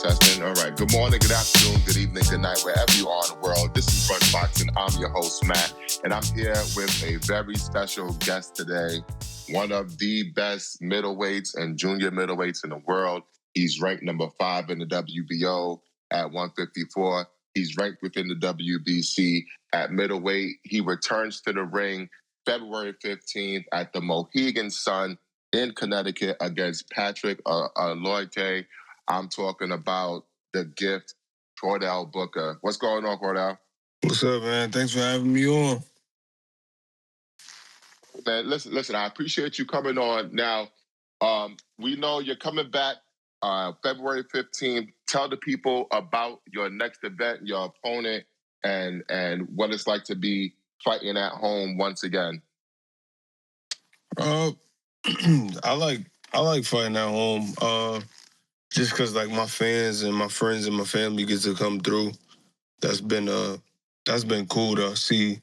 Testing. All right. Good morning, good afternoon, good evening, good night, wherever you are in the world. This is Brunch Boxing. I'm your host, Matt, and I'm here with a very special guest today. One of the best middleweights and junior middleweights in the world. He's ranked number 5 in the WBO at 154. He's ranked within the WBC at middleweight. He returns to the ring February 15th at the Mohegan Sun in Connecticut against Patrick Loite. I'm talking about the gift, Chordale Booker. What's going on, Chordale? What's up, man? Thanks for having me on. Man, listen. I appreciate you coming on. Now, we know you're coming back February 15th. Tell the people about your next event, your opponent, and what it's like to be fighting at home once again. I like fighting at home. Just because like my fans and my friends and my family get to come through. That's been cool to see.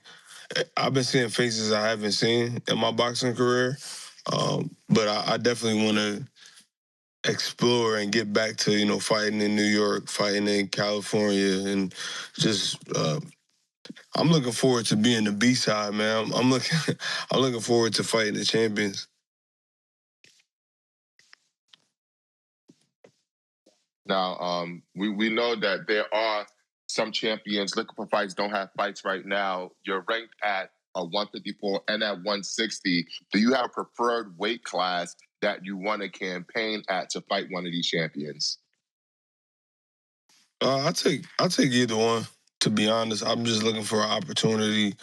I've been seeing faces I haven't seen in my boxing career, but I definitely want to explore and get back to fighting in New York, fighting in California, and just I'm looking forward to being the B side, man. I'm looking forward to fighting the champions. Now, we know that there are some champions looking for fights, don't have fights right now. You're ranked at a 154 and at 160. Do you have a preferred weight class that you want to campaign at to fight one of these champions? I'll take either one. To be honest, I'm just looking for an opportunity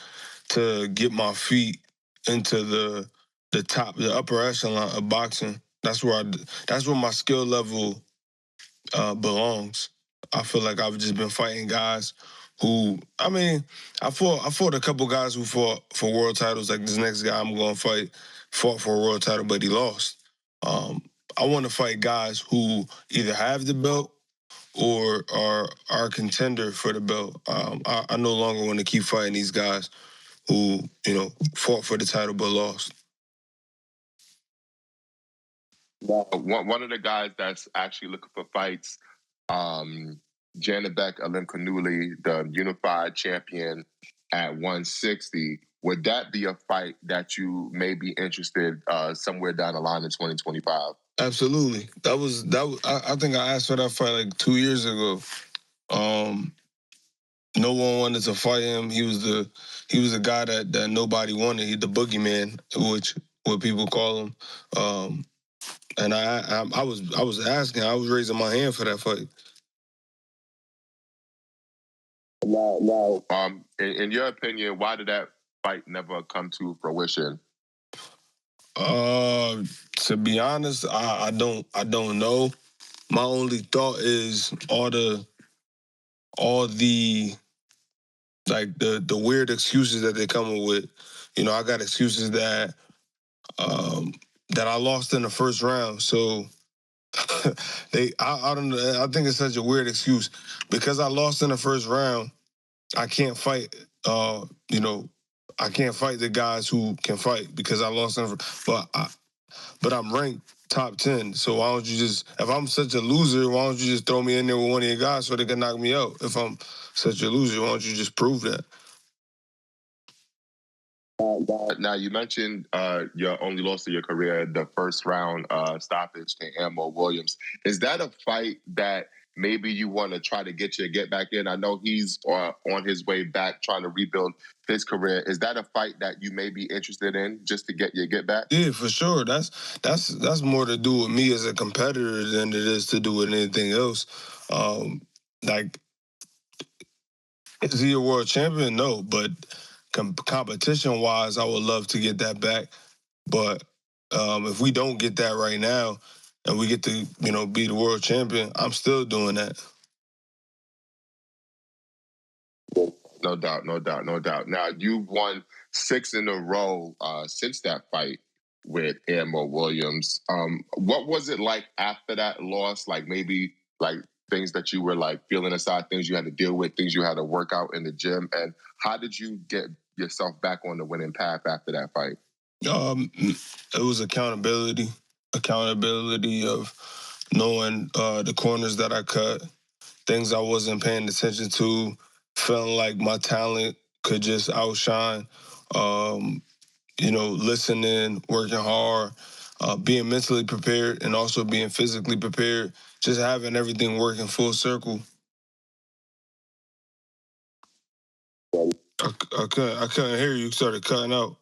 to get my feet into the upper echelon of boxing. That's where my skill level belongs. I feel like I've just been fighting guys who, I fought a couple guys who fought for world titles. Like this next guy I'm going to fight fought for a world title, but he lost. I want to fight guys who either have the belt or are a contender for the belt. I no longer want to keep fighting these guys who, fought for the title but lost. One of the guys that's actually looking for fights, Janibek Alimkhanuly, the unified champion at 160. Would that be a fight that you may be interested somewhere down the line in 2025? Absolutely. That was. I think I asked for that fight like 2 years ago. No one wanted to fight him. He was the guy that nobody wanted. He the boogeyman, which what people call him. And I was asking. I was raising my hand for that fight. Now, in your opinion, why did that fight never come to fruition? To be honest, I don't know. My only thought is all the like the weird excuses that they come up with. I got excuses that I lost in the first round. So I don't know. I think it's such a weird excuse because I lost in the first round. I can't fight. I can't fight the guys who can fight because I lost in. But I'm ranked top 10. So why don't you just, if I'm such a loser, why don't you just throw me in there with one of your guys so they can knock me out? If I'm such a loser, why don't you just prove that? Now, you mentioned your only loss of your career, the first round stoppage to Ammo Williams. Is that a fight that maybe you want to try to get back in? I know he's on his way back trying to rebuild his career. Is that a fight that you may be interested in just to get back? Yeah, for sure. That's more to do with me as a competitor than it is to do with anything else. Like, is he a world champion? No, but competition-wise, I would love to get that back. But if we don't get that right now and we get to, be the world champion, I'm still doing that. No doubt. Now, you've won 6 in a row since that fight with Ammo Williams. What was it like after that loss? Like maybe like things that you were like feeling aside, things you had to deal with, things you had to work out in the gym, and how did you get yourself back on the winning path after that fight? It was accountability of knowing the corners that I cut, things I wasn't paying attention to, feeling like my talent could just outshine. Listening, working hard, being mentally prepared, and also being physically prepared. Just having everything working full circle. I couldn't hear you. You started cutting out.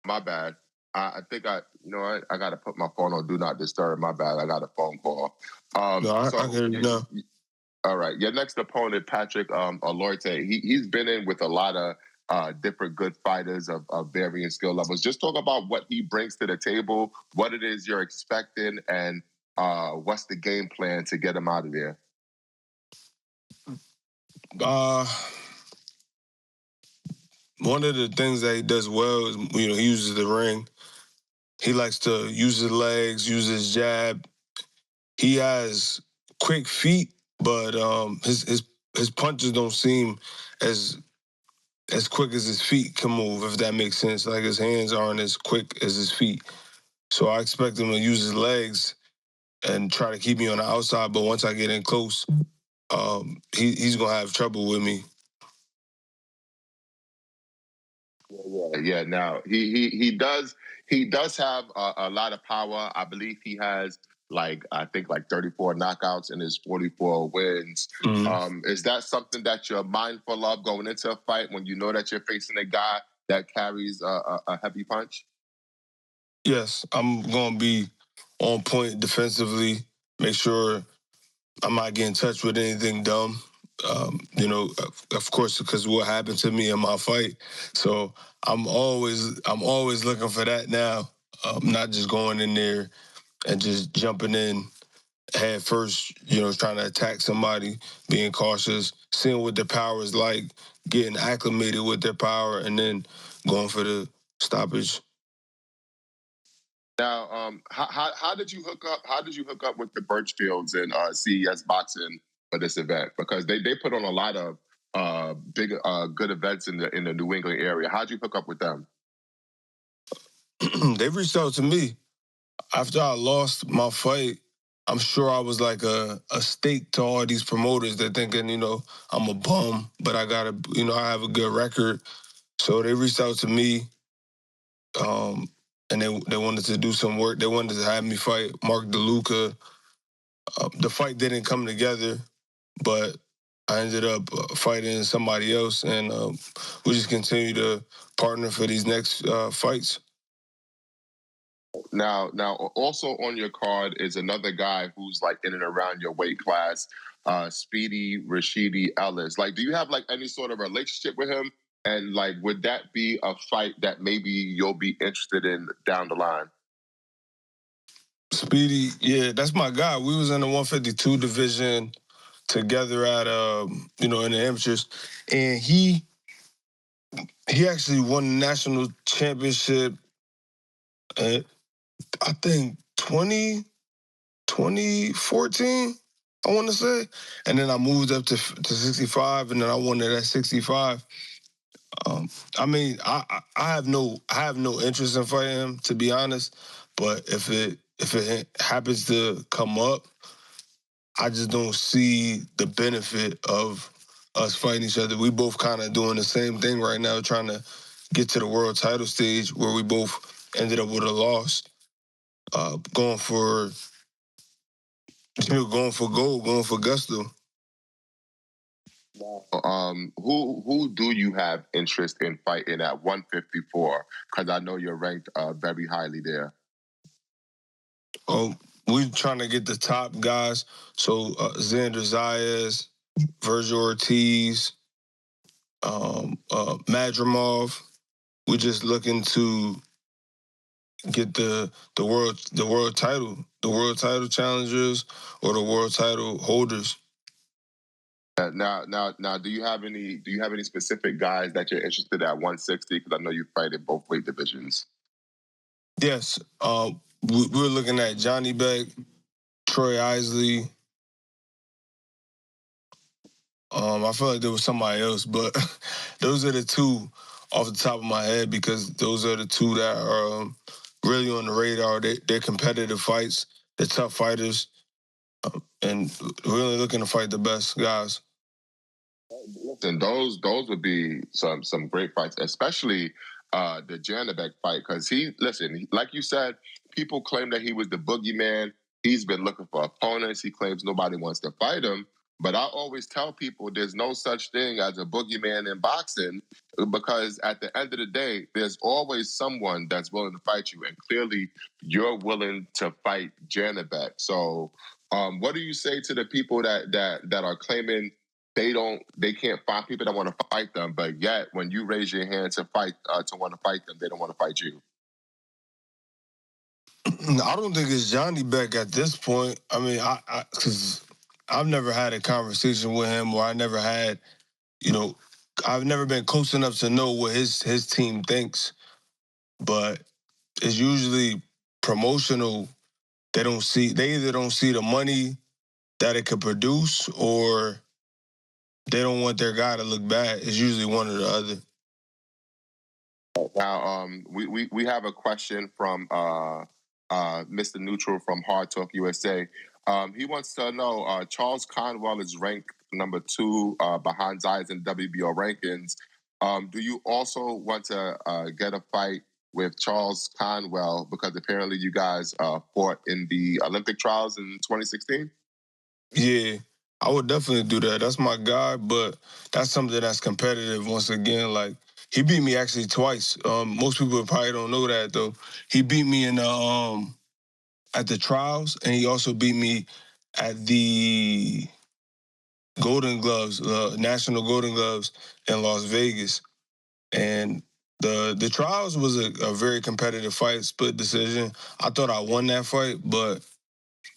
My bad. I think I got to put my phone on Do Not Disturb. My bad. I got a phone call. No, I can hear you now. All right. Your next opponent, Patrick Alorte, he's been in with a lot of different good fighters of varying skill levels. Just talk about what he brings to the table, what it is you're expecting, and what's the game plan to get him out of there. One of the things that he does well is, he uses the ring. He likes to use his legs, use his jab. He has quick feet, but his punches don't seem as quick as his feet can move, if that makes sense. Like his hands aren't as quick as his feet. So I expect him to use his legs and try to keep me on the outside. But once I get in close, he's gonna have trouble with me. Yeah. Now he does have a lot of power. I believe he has like 34 knockouts in his 44 wins. Mm-hmm. Is that something that you're mindful of going into a fight when you know that you're facing a guy that carries a heavy punch? Yes, I'm gonna be on point defensively. Make sure I'm not getting touched with anything dumb. Of course, because what happened to me in my fight. So I'm always looking for that now. Not just going in there and just jumping in head first, trying to attack somebody, being cautious, seeing what their power is like, getting acclimated with their power, and then going for the stoppage. Now, how did you hook up? How did you hook up with the Birchfields and CES Boxing for this event? Because they put on a lot of big good events in the New England area. How'd you hook up with them? They reached out to me after I lost my fight. I'm sure I was like a stake to all these promoters. They're thinking, I'm a bum, but I I have a good record. So they reached out to me, and they wanted to do some work. They wanted to have me fight Mark DeLuca. The fight didn't come together, but I ended up fighting somebody else, and we just continue to partner for these next fights. Now, also on your card is another guy who's like in and around your weight class, Speedy Rashidi Ellis. Like, do you have like any sort of relationship with him? And like, would that be a fight that maybe you'll be interested in down the line? Speedy, yeah, that's my guy. We was in the 152 division together at in the amateurs, and he actually won the national championship. I think 2014, I want to say, and then I moved up to 65, and then I won it at 65. I have no interest in fighting him, to be honest. But if it happens to come up, I just don't see the benefit of us fighting each other. We both kind of doing the same thing right now, trying to get to the world title stage where we both ended up with a loss. Going for gold, going for gusto. Who do you have interest in fighting at 154? Because I know you're ranked very highly there. We're trying to get the top guys. So Xander Zayas, Virgil Ortiz, Madrimov. We're just looking to get the world title challengers or the world title holders. Now, do you have any specific guys that you're interested at 160? Because I know you fight in both weight divisions. Yes, we're looking at Johnny Beck, Troy Isley. I feel like there was somebody else, but those are the two off the top of my head because those are the two that are really on the radar. They're competitive fights. the tough fighters, and we're only looking to fight the best guys. And those would be some great fights, especially the Janabek fight, because like you said, people claim that he was the boogeyman. He's been looking for opponents. He claims nobody wants to fight him. But I always tell people there's no such thing as a boogeyman in boxing, because at the end of the day, there's always someone that's willing to fight you. And clearly, you're willing to fight Janabek. So what do you say to the people that are claiming they can't find people that want to fight them, but yet when you raise your hand to fight to want to fight them, they don't want to fight you? I don't think it's Johnny Beck at this point. I mean, because I've never had a conversation with him, or I never had, I've never been close enough to know what his team thinks. But it's usually promotional. They either don't see the money that it could produce, or they don't want their guy to look bad. It's usually one or the other. Now, we have a question from Mr. Neutral from Hard Talk USA. He wants to know, Charles Conwell is ranked number 2 behind Zayas in WBO rankings. Do you also want to get a fight with Charles Conwell, because apparently you guys fought in the Olympic trials in 2016? Yeah, I would definitely do that. That's my guy, but that's something that's competitive. Once again, like, he beat me actually twice. Most people probably don't know that, though. He beat me in the at the trials, and he also beat me at the Golden Gloves, National Golden Gloves in Las Vegas. And the trials was a very competitive fight, split decision. I thought I won that fight, but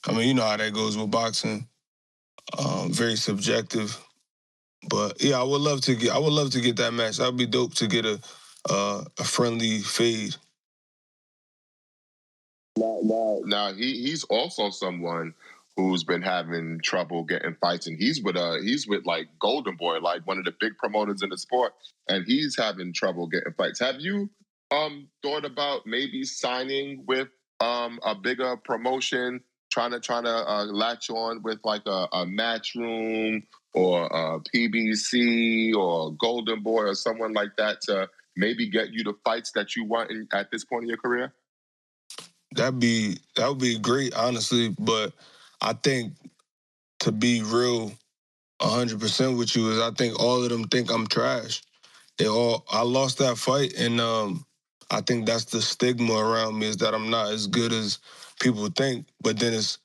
I mean, you know how that goes with boxing. Very subjective. But yeah, I would love to get that match. That'd be dope to get a friendly fade. Now he's also someone who's been having trouble getting fights, and he's with like Golden Boy, like one of the big promoters in the sport, and he's having trouble getting fights. Have you thought about maybe signing with a bigger promotion, trying to latch on with like a Matchroom or a PBC or Golden Boy or someone like that to maybe get you the fights that you want at this point in your career? That would be great, honestly. But I think, to be real, 100% with you, is I think all of them think I'm trash. I lost that fight, and I think that's the stigma around me, is that I'm not as good as people think. But then it's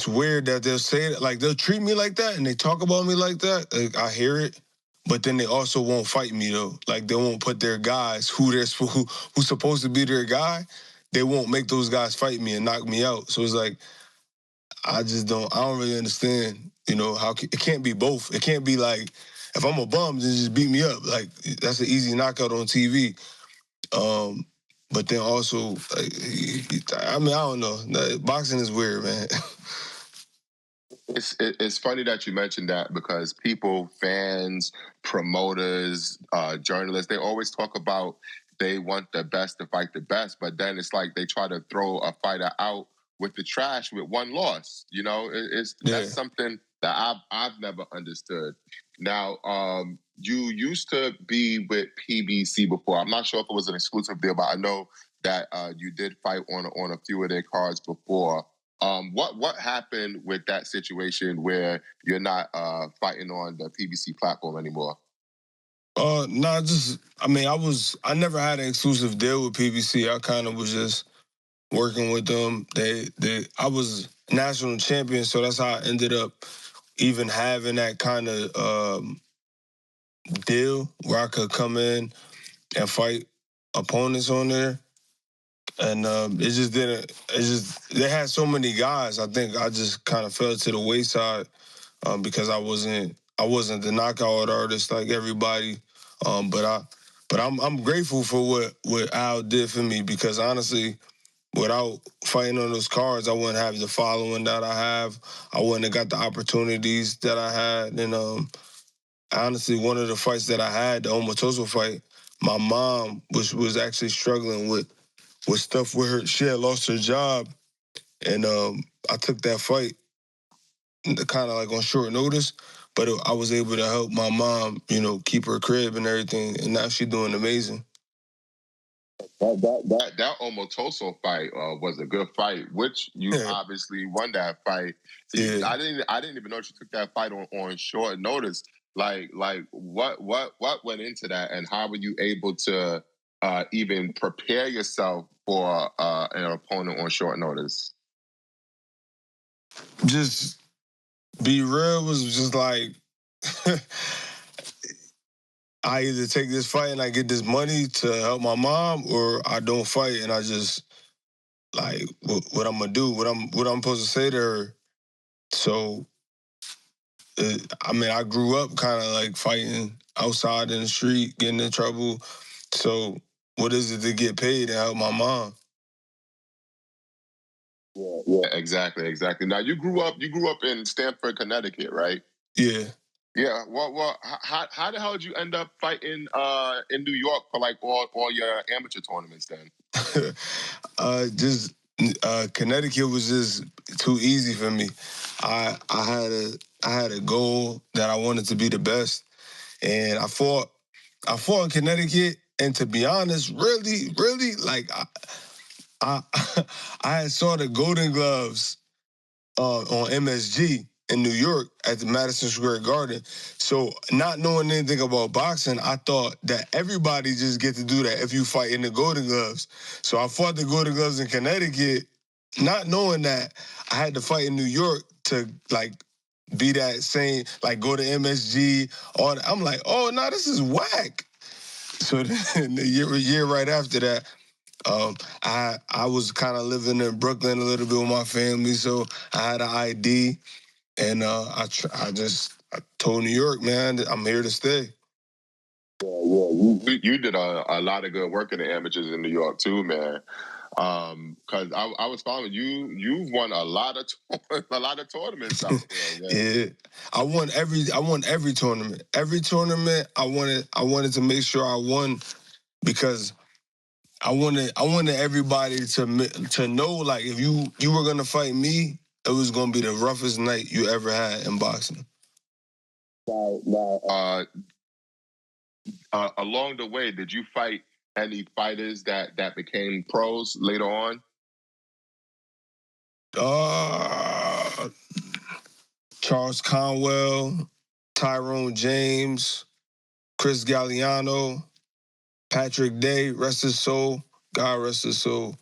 weird that they'll say it, like, they'll treat me like that and they talk about me like that. Like, I hear it, but then they also won't fight me though. Like, they won't put their guys who's supposed to be their guy. They won't make those guys fight me and knock me out. So it's like, I don't really understand, how it can't be both. It can't be like, if I'm a bum, then just beat me up. Like, that's an easy knockout on TV. But then also, like, I don't know. Boxing is weird, man. It's funny that you mentioned that, because people, fans, promoters, journalists, they always talk about they want the best to fight the best, but then it's like they try to throw a fighter out with the trash with one loss. That's something that I've never understood. Now, you used to be with PBC before. I'm not sure if it was an exclusive deal, but I know that you did fight on a few of their cards before. What happened with that situation where you're not fighting on the PBC platform anymore? I never had an exclusive deal with PBC. I kind of was just working with them. I was national champion, so that's how I ended up even having that kind of deal where I could come in and fight opponents on there. And they had so many guys. I think I just kind of fell to the wayside because I wasn't the knockout artist like everybody. But I'm grateful for what Al did for me, because honestly, without fighting on those cards, I wouldn't have the following that I have. I wouldn't have got the opportunities that I had. And honestly, one of the fights that I had, the Omatoso fight, my mom was actually struggling with stuff with her. She had lost her job, And I took that fight kind of like on short notice, but I was able to help my mom, keep her crib and everything, and now she's doing amazing. That Omotoso fight was a good fight, which you obviously won that fight. So I didn't even know you took that fight on short notice. Like what went into that, and how were you able to even prepare yourself for an opponent on short notice? Just be real was just like I either take this fight and I get this money to help my mom, or I don't fight and I just like what I'm gonna do, what I'm supposed to say to her. So, I grew up kind of like fighting outside in the street, getting in trouble. So, what is it to get paid to help my mom? Yeah, exactly. Now you grew up in Stamford, Connecticut, right? Yeah. Yeah. Well, how the hell did you end up fighting in New York for like all your amateur tournaments then? Connecticut was just too easy for me. I had a goal that I wanted to be the best, and I fought in Connecticut. And to be honest, really, like I I had saw the Golden Gloves on MSG in New York at the Madison Square Garden. So not knowing anything about boxing, I thought that everybody just get to do that if you fight in the Golden Gloves. So I fought the Golden Gloves in Connecticut, not knowing that I had to fight in New York to like be that same, like go to MSG. I'm like, oh no, this is whack. So then the year right after that, I was kind of living in Brooklyn a little bit with my family, so I had an ID, and I told New York, man, I'm here to stay. Yeah, you did a lot of good work in the amateurs in New York too, man. Because I was following you. You've won a lot of tournaments out there. Man. Yeah, I won every tournament. Every tournament, I wanted to make sure I won because I wanted everybody to know, like, if you were gonna fight me, it was gonna be the roughest night you ever had in boxing. Now, along the way, did you fight any fighters that became pros later on? Charles Conwell, Tyrone James, Chris Galliano, Patrick Day, rest his soul. God rest his soul.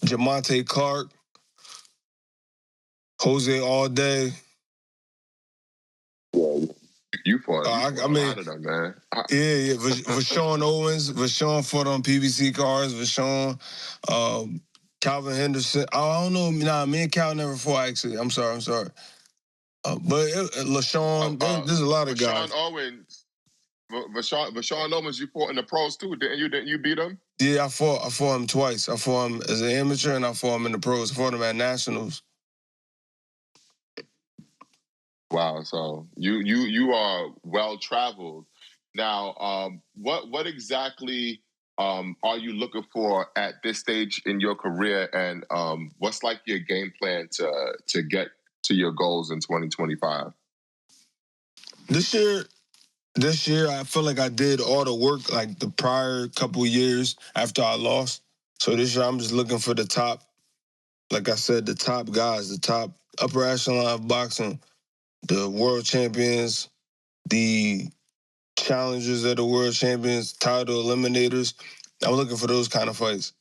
Jamonte Clark, Jose Alday. You fought a lot of them, man. Yeah. Vashon Owens. Vashon fought on PBC cards. Vashon, Calvin Henderson. I don't know. Nah, me and Cal never fought, actually. I'm sorry. But LaShawn, there's a lot of guys. Vashon Owens, you fought in the pros too, didn't you beat him? Yeah, I fought him twice. I fought him as an amateur and I fought him in the pros. I fought him at nationals. Wow, so you are well traveled. Now, what exactly are you looking for at this stage in your career, and what's like your game plan to get to your goals in 2025? This year, I feel like I did all the work like the prior couple years after I lost. So this year, I'm just looking for the top, like I said, the top guys, the top upper echelon of boxing, the world champions, the challengers of the world champions, title eliminators. I'm looking for those kind of fights.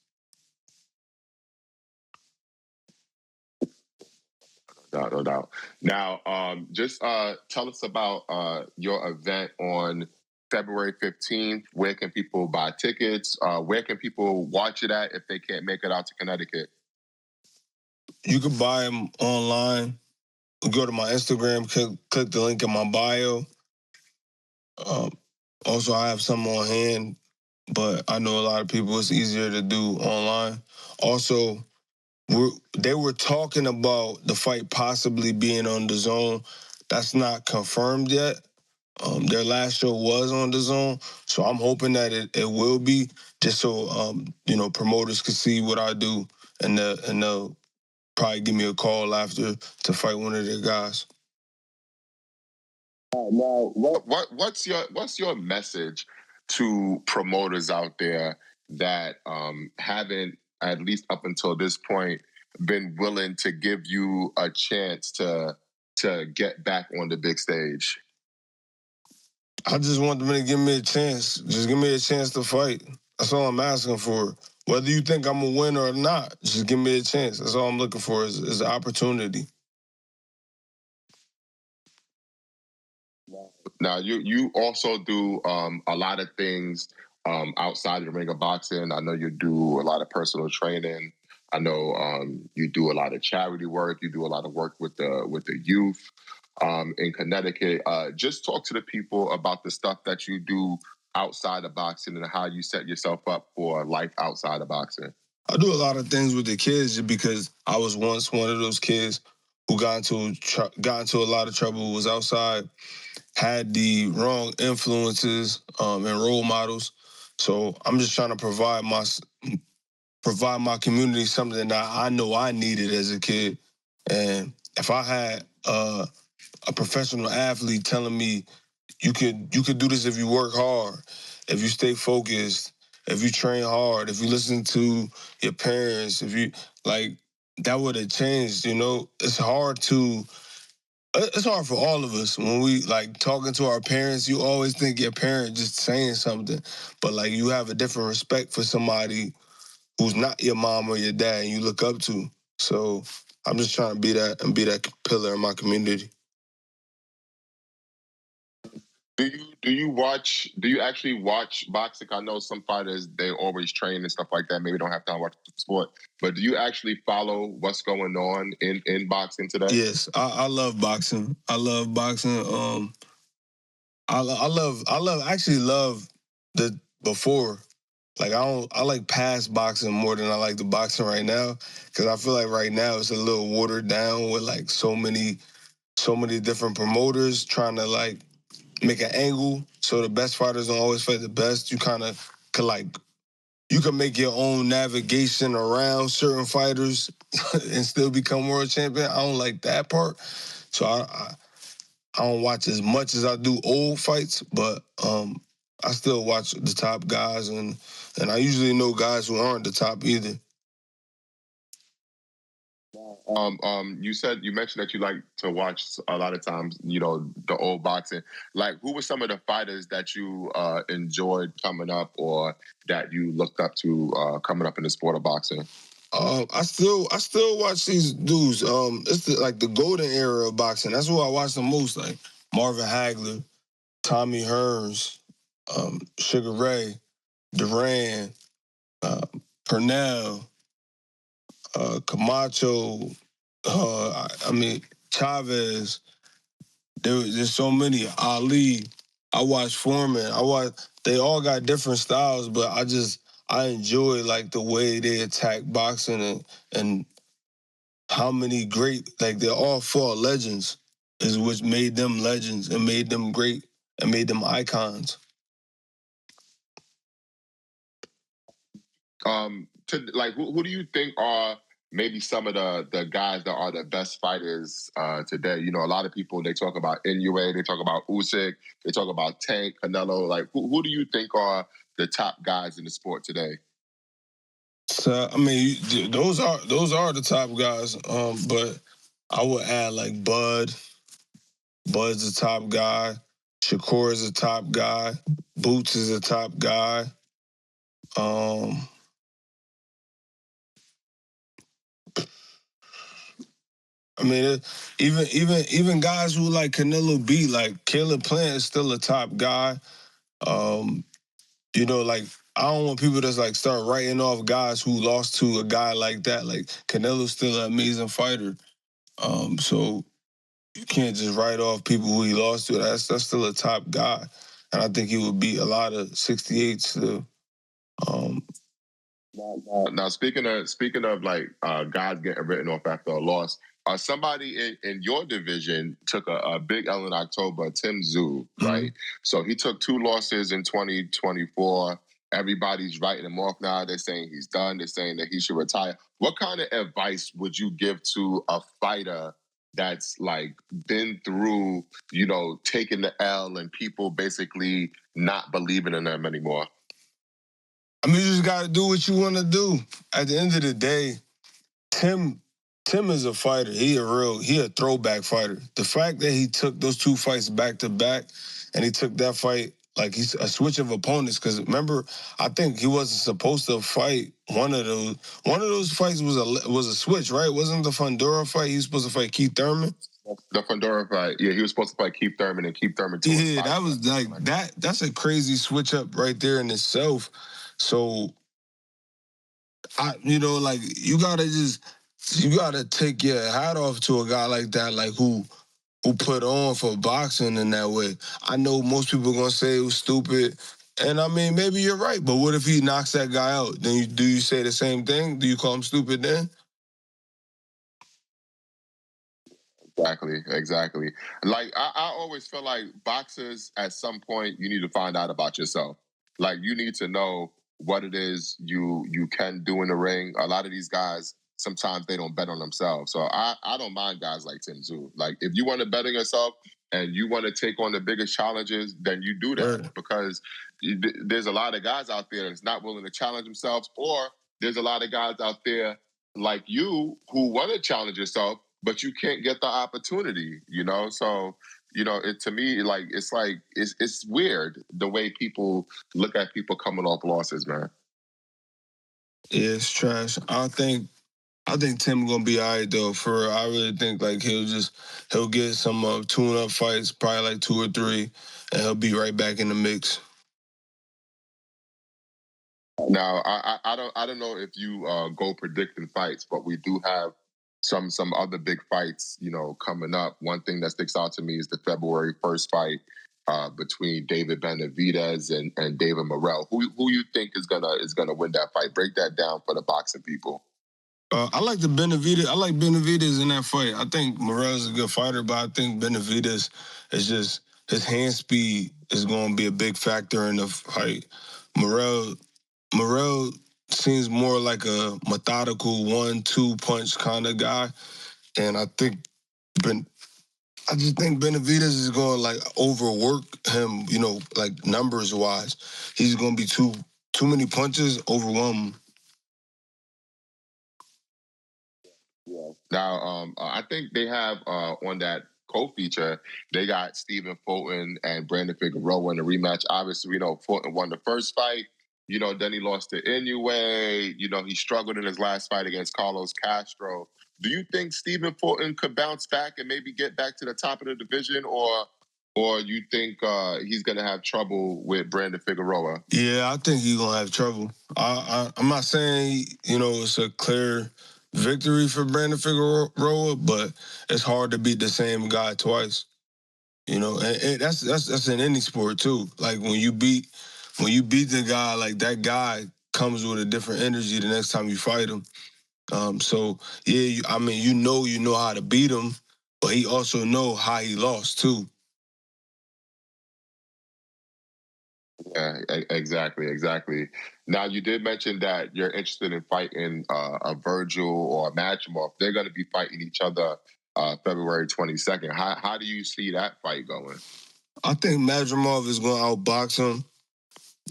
No doubt. Now, just tell us about your event on February 15th. Where can people buy tickets? Where can people watch it at if they can't make it out to Connecticut? You can buy them online. Go to my Instagram, click the link in my bio. Also, I have some on hand, but I know a lot of people it's easier to do online. Also, they were talking about the fight possibly being on the Zone. That's not confirmed yet. Their last show was on the Zone, so I'm hoping that it will be. just so promoters could see what I do, and they'll probably give me a call after to fight one of their guys. Now, what's your message to promoters out there that haven't, at least up until this point, been willing to give you a chance to get back on the big stage? I just want them to give me a chance. Just give me a chance to fight. That's all I'm asking for. Whether you think I'm a winner or not, just give me a chance. That's all I'm looking for is an opportunity. Now, you also do a lot of things outside of the ring of boxing. I know you do a lot of personal training. I know you do a lot of charity work. You do a lot of work with the youth in Connecticut. Just talk to the people about the stuff that you do outside of boxing and how you set yourself up for life outside of boxing. I do a lot of things with the kids just because I was once one of those kids who got into a lot of trouble, was outside, had the wrong influences and role models. So I'm just trying to provide my community something that I know I needed as a kid. And if I had a professional athlete telling me you could do this if you work hard, if you stay focused, if you train hard, if you listen to your parents, if you that would have changed. It's hard for all of us when we talking to our parents. You always think your parent just saying something, but you have a different respect for somebody who's not your mom or your dad and you look up to. So I'm just trying to be that pillar in my community. Do you actually watch boxing? I know some fighters, they always train and stuff like that, maybe don't have time to watch the sport, but do you actually follow what's going on in boxing today? Yes, I love boxing. I love boxing. I actually love the before. I like past boxing more than I like the boxing right now, because I feel like right now it's a little watered down with so many different promoters trying to make an angle, so the best fighters don't always fight the best. You kind of you can make your own navigation around certain fighters and still become world champion. I don't like that part, so I don't watch as much as I do old fights, but I still watch the top guys, and I usually know guys who aren't the top either. You mentioned that you like to watch a lot of times, the old boxing. Who were some of the fighters that you enjoyed coming up, or that you looked up to coming up in the sport of boxing? I still watch these dudes. It's the golden era of boxing. That's who I watch the most. Like Marvin Hagler, Tommy Hearns, Sugar Ray, Duran, Purnell, Camacho. Chavez. There's so many. Ali. I watch Foreman. They all got different styles, but I enjoy the way they attack boxing, and how many great, they all fought legends, is what made them legends and made them great and made them icons. Who do you think are maybe some of the guys that are the best fighters today? A lot of people, they talk about Inoue, they talk about Usyk, they talk about Tank, Canelo. Who do you think are the top guys in the sport today? So those are the top guys. But I would add Bud. Bud's the top guy. Shakur is the top guy. Boots is the top guy. Even guys who Canelo beat, Caleb Plant is still a top guy. I don't want people to start writing off guys who lost to a guy like that. Canelo's still an amazing fighter. So you can't just write off people who he lost to. That's still a top guy, and I think he would beat a lot of 68s still. Now, speaking of guys getting written off after a loss, somebody in your division took a big L in October, Tim Tszyu, right? So he took 2 losses in 2024. everybody's writing him off now. They're saying he's done. They're saying that he should retire. What kind of advice would you give to a fighter that's like been through, taking the L and people basically not believing in them anymore? I mean, you just got to do what you want to do. At the end of the day, Tim is a fighter. He a throwback fighter. The fact that he took those 2 fights back to back, and he took that fight like he's a switch of opponents. Because remember, I think he wasn't supposed to fight one of those. One of those fights was a switch, right? Wasn't the Fundora fight? He was supposed to fight Keith Thurman. The Fundora fight, yeah, he was supposed to fight Keith Thurman, and Keith Thurman. Yeah, that was like that. That's a crazy switch up right there in itself. So, you gotta take your hat off to a guy like that, like who put on for boxing in that way. I know most people are gonna say it was stupid, and I mean maybe you're right. But what if he knocks that guy out? Then do you say the same thing? Do you call him stupid then? Exactly. Like I always feel like boxers, at some point, you need to find out about yourself. Like you need to know what it is you can do in the ring. A lot of these guys, sometimes they don't bet on themselves. So I don't mind guys like Tim Tszyu. Like if you want to bet on yourself and you want to take on the biggest challenges, then you do that. Right. Because there's a lot of guys out there that's not willing to challenge themselves, or there's a lot of guys out there like you who want to challenge yourself, but you can't get the opportunity, So, to me, it's weird the way people look at people coming off losses, man. Yeah, it's trash. I think Tim gonna be all right though. I really think like he'll get some tune-up fights, probably like 2 or 3, and he'll be right back in the mix. Now, I don't know if you go predicting fights, but we do have some other big fights, coming up. One thing that sticks out to me is the February 1st fight between David Benavidez and David Morrell. Who you think is gonna win that fight? Break that down for the boxing people. I like Benavidez. I like Benavidez in that fight. I think Morrell's a good fighter, but I think Benavidez is just his hand speed is going to be a big factor in the fight. Morrell seems more like a methodical 1-2 punch kind of guy, and I just think Benavidez is going to like overwork him, like numbers wise. He's going to be too many punches, overwhelm him. Now, I think they have on that co-feature, they got Stephen Fulton and Brandon Figueroa in a rematch. Obviously, we know Fulton won the first fight. Then he lost to Inoue. He struggled in his last fight against Carlos Castro. Do you think Stephen Fulton could bounce back and maybe get back to the top of the division, or you think he's going to have trouble with Brandon Figueroa? Yeah, I think he's going to have trouble. I'm not saying, it's a clear victory for Brandon Figueroa, but it's hard to beat the same guy twice. And that's in any sport too. Like when you beat the guy, like that guy comes with a different energy the next time you fight him. So yeah, you know how to beat him, but he also know how he lost too. Yeah, exactly. Now, you did mention that you're interested in fighting a Virgil or a Madrimov. They're going to be fighting each other February 22nd. How do you see that fight going? I think Madrimov is going to outbox him.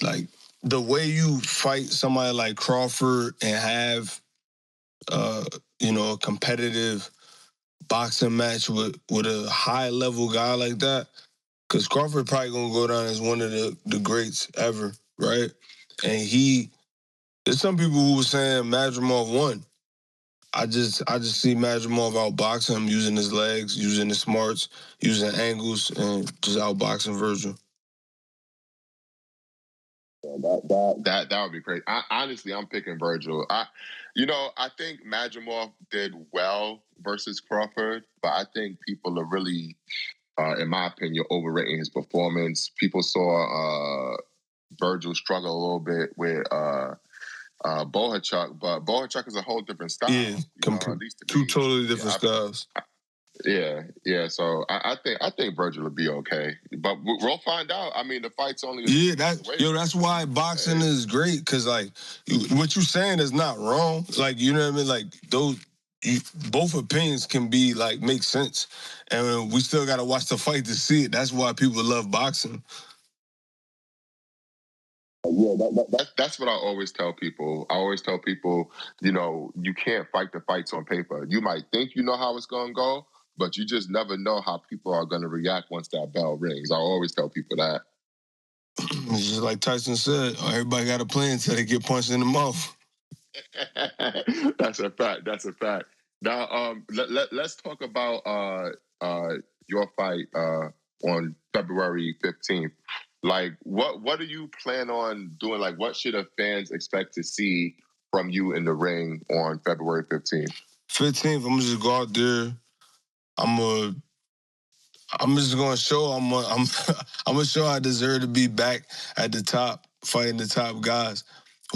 Like, the way you fight somebody like Crawford and have, a competitive boxing match with a high-level guy like that, because Crawford probably going to go down as one of the greats ever, right? And there's some people who were saying Madrimov won. I just see Madrimov outboxing him, using his legs, using his smarts, using angles, and just outboxing Virgil. That would be great. Honestly, I'm picking Virgil. I think Madrimov did well versus Crawford, but I think people are really, in my opinion, overrating his performance. People saw Virgil struggle a little bit with Bohachuk, but Bohachuk is a whole different style. Yeah, two totally different styles. Yeah. So I think Virgil will be okay, but we'll find out. I mean, the fight's only that's why boxing is great, because like what you're saying is not wrong. Like, you know what I mean? Like both opinions can be like make sense, and we still got to watch the fight to see it. That's why people love boxing. Yeah, that's what I always tell people. I always tell people, you can't fight the fights on paper. You might think you know how it's going to go, but you just never know how people are going to react once that bell rings. I always tell people that. It's just like Tyson said, everybody got a plan until they get punched in the mouth. That's a fact. Now, let's talk about your fight on February 15th. Like, what do you plan on doing? Like, what should the fans expect to see from you in the ring on February 15th? 15th, I'm gonna just go out there. I'm just gonna show I'm gonna show I deserve to be back at the top, fighting the top guys.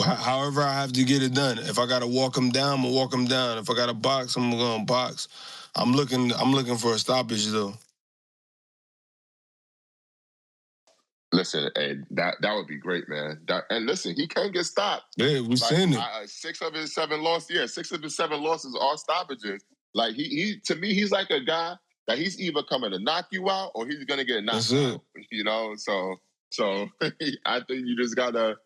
However, I have to get it done. If I gotta walk them down, I'm gonna walk them down. If I gotta box, I'm gonna box. I'm looking for a stoppage though. Listen, that would be great, man. And listen, he can get stopped. Yeah, we've seen it. 6 of his 7 losses. Yeah, 6 of his 7 losses are stoppages. Like he to me, he's like a guy that he's either coming to knock you out or he's gonna get knocked out. So I think you just gotta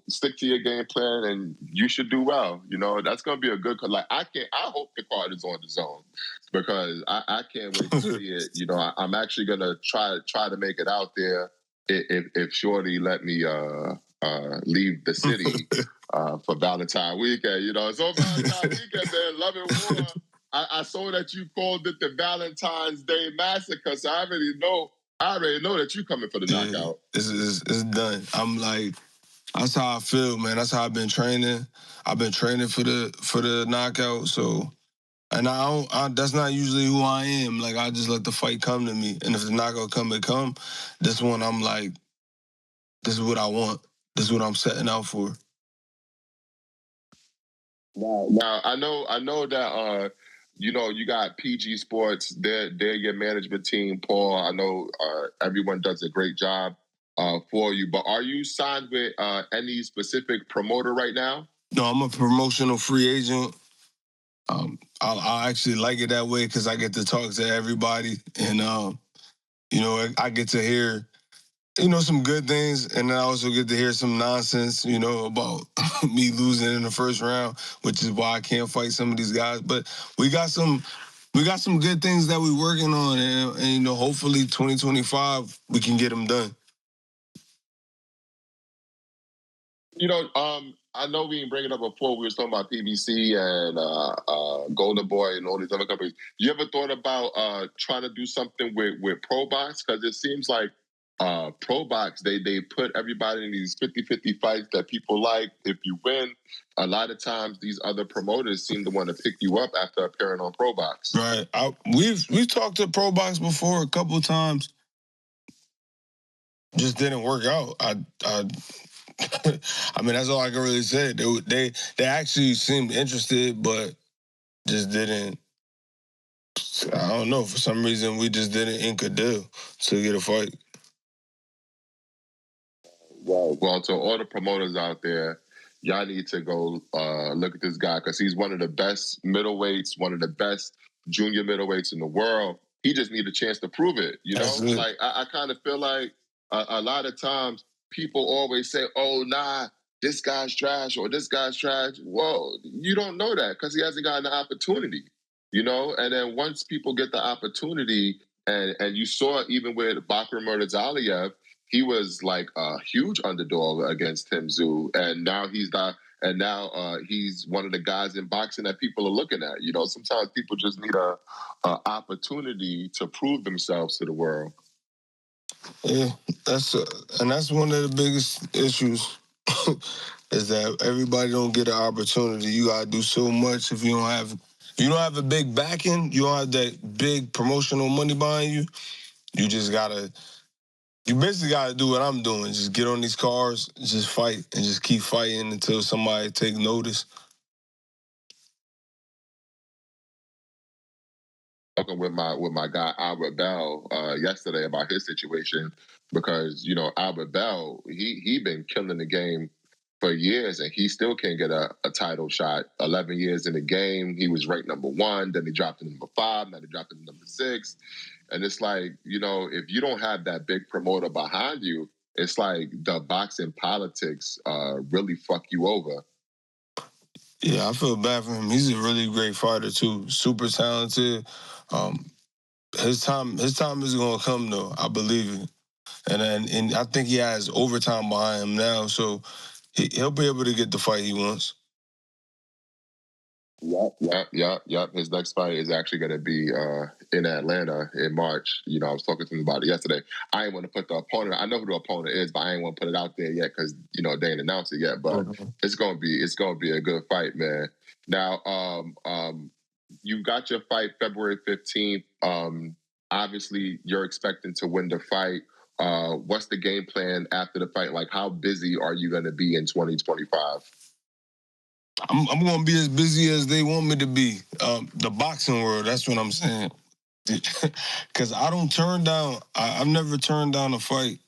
stick to your game plan, and you should do well. That's gonna be a good. Like I hope the card is on the zone, because I can't wait to see it. I'm actually gonna try to make it out there if Shorty let me leave the city for Valentine weekend. So Valentine weekend, man, Love and War. I saw that you called it the Valentine's Day Massacre, so I already know that you're coming for the knockout. It's done. I'm like, that's how I feel, man. That's how I've been training. I've been training for the knockout. So, and that's not usually who I am. Like, I just let the fight come to me, and if the knockout come, it come. This one, I'm like, this is what I want. This is what I'm setting out for. Now I know that you got PG Sports. They're your management team, Paul. I know everyone does a great job for you. But are you signed with any specific promoter right now? No, I'm a promotional free agent. I actually like it that way because I get to talk to everybody, and I get to hear some good things, and I also get to hear some nonsense, about me losing in the first round, which is why I can't fight some of these guys. But we got some good things that we're working on, and hopefully 2025 we can get them done. I know we didn't bring it up before. We were talking about PBC and Golden Boy and all these other companies. You ever thought about trying to do something with Pro Box? Because it seems like Pro Box, they put everybody in these 50-50 fights that people like. If you win, a lot of times these other promoters seem to want to pick you up after appearing on Pro Box. Right. We've talked to Pro Box before a couple of times. Just didn't work out. I mean, that's all I can really say. They actually seemed interested, but just didn't. I don't know. For some reason, we just didn't ink a deal to get a fight. Well, to all the promoters out there, y'all need to go look at this guy, because he's one of the best middleweights, one of the best junior middleweights in the world. He just needs a chance to prove it. Like I kind of feel like a lot of times people always say, "Oh, nah, this guy's trash," or "This guy's trash." Well, you don't know that because he hasn't gotten the opportunity. And then once people get the opportunity, and you saw even with Bakr Murtazaliev, he was like a huge underdog against Tim Tszyu, and now he's one of the guys in boxing that people are looking at. Sometimes people just need a opportunity to prove themselves to the world. Yeah, that's one of the biggest issues is that everybody don't get an opportunity. You gotta do so much. If you don't have a big backing, you don't have that big promotional money behind you. You basically got to do what I'm doing. Just get on these cars, just fight, and just keep fighting until somebody take notice. talking with my guy Albert Bell yesterday about his situation because Albert Bell he been killing the game for years and he still can't get a title shot. 11 years in the game, he was ranked number 1, then he dropped to number 5, now he dropped to number 6, and it's like if you don't have that big promoter behind you, it's like the boxing politics really fuck you over. Yeah, I feel bad for him. He's a really great fighter too. Super talented. His time is gonna come though. I believe it. And I think he has overtime behind him now, so he'll be able to get the fight he wants. Yep. His next fight is actually going to be in Atlanta in March. I was talking to him about it yesterday. I ain't want to put the opponent. I know who the opponent is, but I ain't want to put it out there yet because they ain't announced it yet. But it's gonna be a good fight, man. Now, you got your fight February 15th. Obviously, you're expecting to win the fight. What's the game plan after the fight? Like, how busy are you going to be in 2025? I'm going to be as busy as they want me to be. The boxing world, that's what I'm saying. Because I don't turn down, I've never turned down a fight.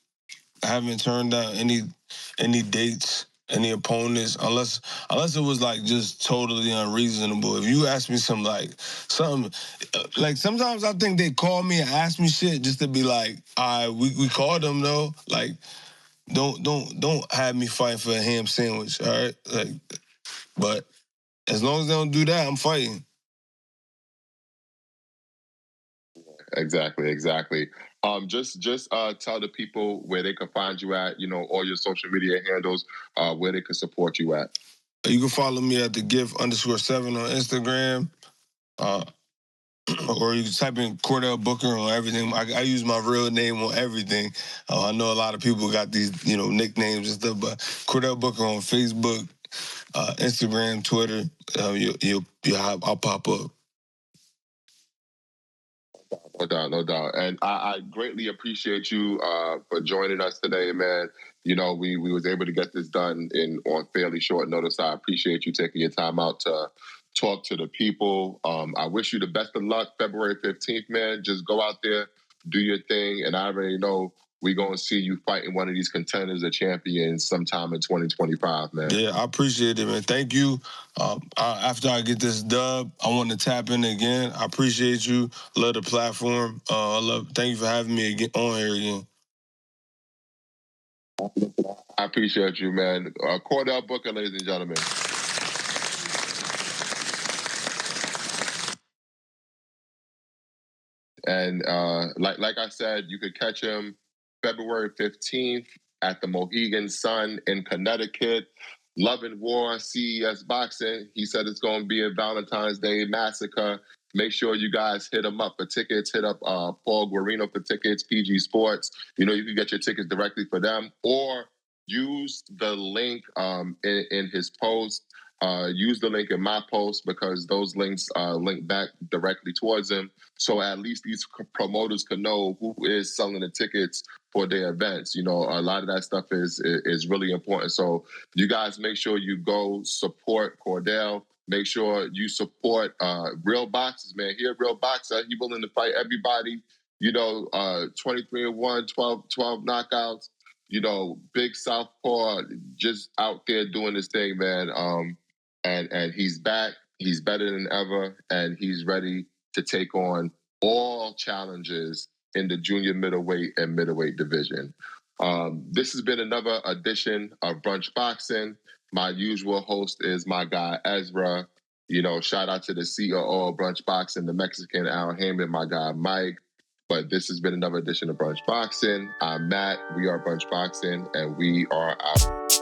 I haven't turned down any dates, any opponents, unless it was like just totally unreasonable. If you ask me something, like sometimes I think they call me and ask me shit just to be like, all right, we called them though. Like, don't have me fight for a ham sandwich, all right? Like, but as long as they don't do that, I'm fighting. Exactly. Just tell the people where they can find you at, all your social media handles, where they can support you at. You can follow me at @thegif_7 on Instagram, or you can type in Chordale Booker on everything. I use my real name on everything. I know a lot of people got these, nicknames and stuff, but Chordale Booker on Facebook, Instagram, Twitter, I'll pop up. No doubt. And I greatly appreciate you for joining us today, man. We was able to get this done on fairly short notice. I appreciate you taking your time out to talk to the people. I wish you the best of luck February 15th, man. Just go out there, do your thing. And I already know we're going to see you fighting one of these contenders or champions sometime in 2025, man. Yeah, I appreciate it, man. Thank you. After I get this dub, I want to tap in again. I appreciate you. Love the platform. Thank you for having me on here again. I appreciate you, man. Chordale Booker, ladies and gentlemen. And like I said, you could catch him February 15th at the Mohegan Sun in Connecticut. Love and War, CES Boxing. He said it's going to be a Valentine's Day massacre. Make sure you guys hit him up for tickets. Hit up Paul Guarino for tickets, PG Sports. You can get your tickets directly for them, or use the link in his post. Use the link in my post because those links link back directly towards him. So at least these promoters can know who is selling the tickets for their events. A lot of that stuff is really important. So you guys make sure you go support Chordale. Make sure you support real boxers, man. He a real boxer. He willing to fight everybody. 23-1, 12 knockouts. Big southpaw, just out there doing his thing, man. And he's back. He's better than ever, and he's ready to take on all challenges in the junior middleweight and middleweight division. This has been another edition of Brunch Boxing. My usual host is my guy EzRaw. Shout out to the COO of Brunch Boxing, the Mexican Al Heyman, my guy Mike. But this has been another edition of Brunch Boxing. I'm Matt. We are Brunch Boxing, and we are out.